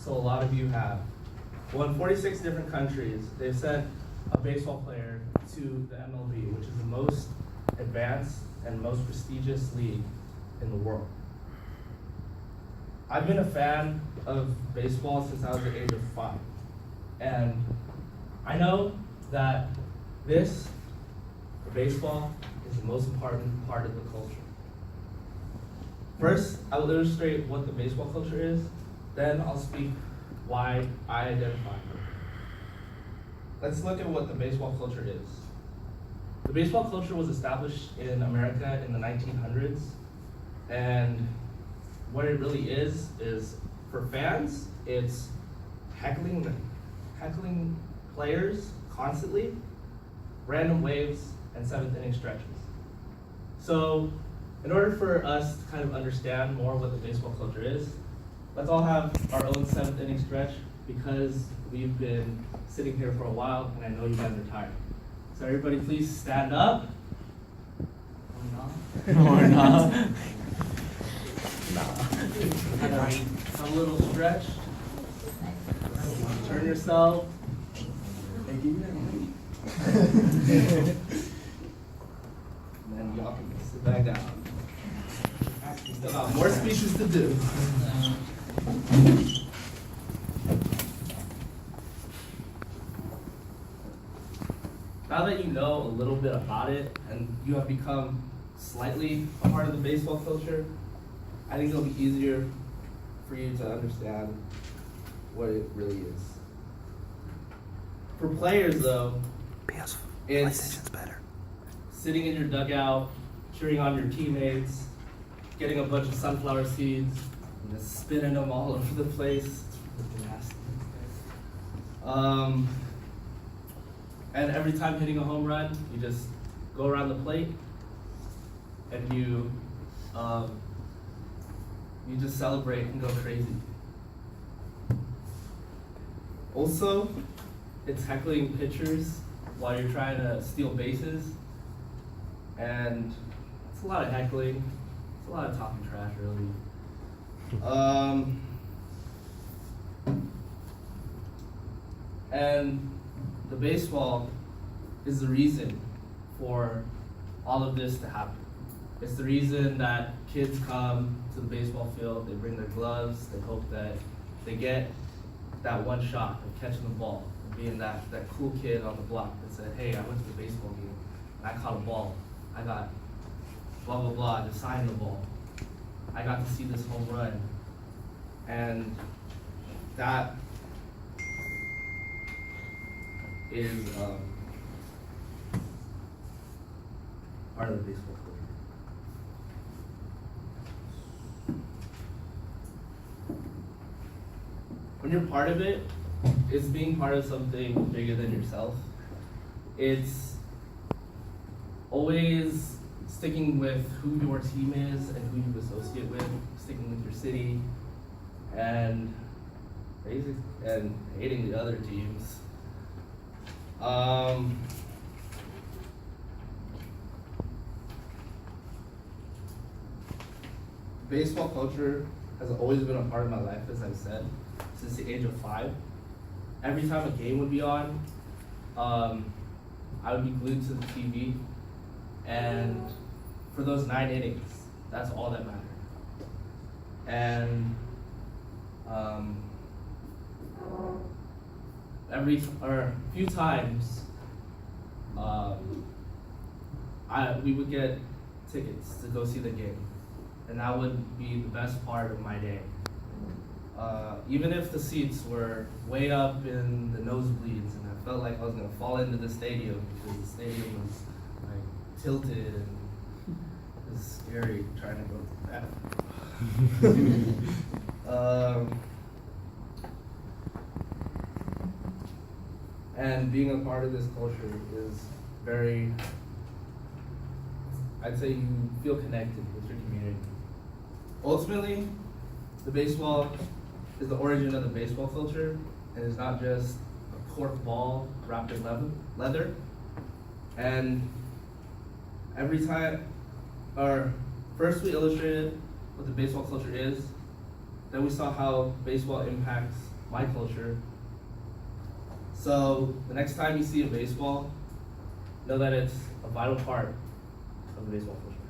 so a lot of you have. Well, in 46 different countries, they've sent a baseball player to the MLB, which is the most advanced and most prestigious league in the world. I've been a fan of baseball since I was the age of 5. And I know that baseball, is the most important part of the culture. First, I will illustrate what the baseball culture is, then I'll speak why I identify with it. Let's look at what the baseball culture is. The baseball culture was established in America in the 1900s, and what it really is for fans, it's heckling players constantly, random waves, and 7th inning stretches. So, in order for us to kind of understand more what the baseball culture is, let's all have our own 7th inning stretch, because we've been sitting here for a while and I know you guys are tired. So everybody please stand up. Or not. Have a little stretch. Turn yourself. And then y'all can sit back down. We still got more speeches to do. Now that you know a little bit about it and you have become slightly a part of the baseball culture, I think it'll be easier for you to understand what it really is. For players though, it's better. Sitting in your dugout, cheering on your teammates, getting a bunch of sunflower seeds, and just spinning them all over the place. It's nasty. And every time hitting a home run, you just go around the plate and you just celebrate and go crazy. Also, it's heckling pitchers while you're trying to steal bases, and it's a lot of heckling. It's a lot of talking trash, really. And the baseball is the reason for all of this to happen. It's the reason that kids come to the baseball field, they bring their gloves, they hope that they get that one shot of catching the ball, and being that cool kid on the block that said, hey, I went to the baseball game, and I caught a ball, I got blah, blah, blah, just signed the ball. I got to see this home run. And that is part of the baseball culture. When you're part of it, it's being part of something bigger than yourself. It's always sticking with who your team is and who you associate with, sticking with your city, and hating the other teams. Baseball culture has always been a part of my life, as I've said, since the age of 5. Every time a game would be on, I would be glued to the TV, and for those 9 innings, that's all that mattered. And a few times, we would get tickets to go see the game, and that would be the best part of my day. Even if the seats were way up in the nosebleeds, and I felt like I was gonna fall into the stadium because the stadium was like tilted and it was scary trying to go to the bathroom. And being a part of this culture is very, I'd say you feel connected with your community. Ultimately, the baseball is the origin of the baseball culture, and it's not just a cork ball wrapped in leather. And every time, first we illustrated what the baseball culture is, then we saw how baseball impacts my culture. So the next time you see a baseball, know that it's a vital part of the baseball culture.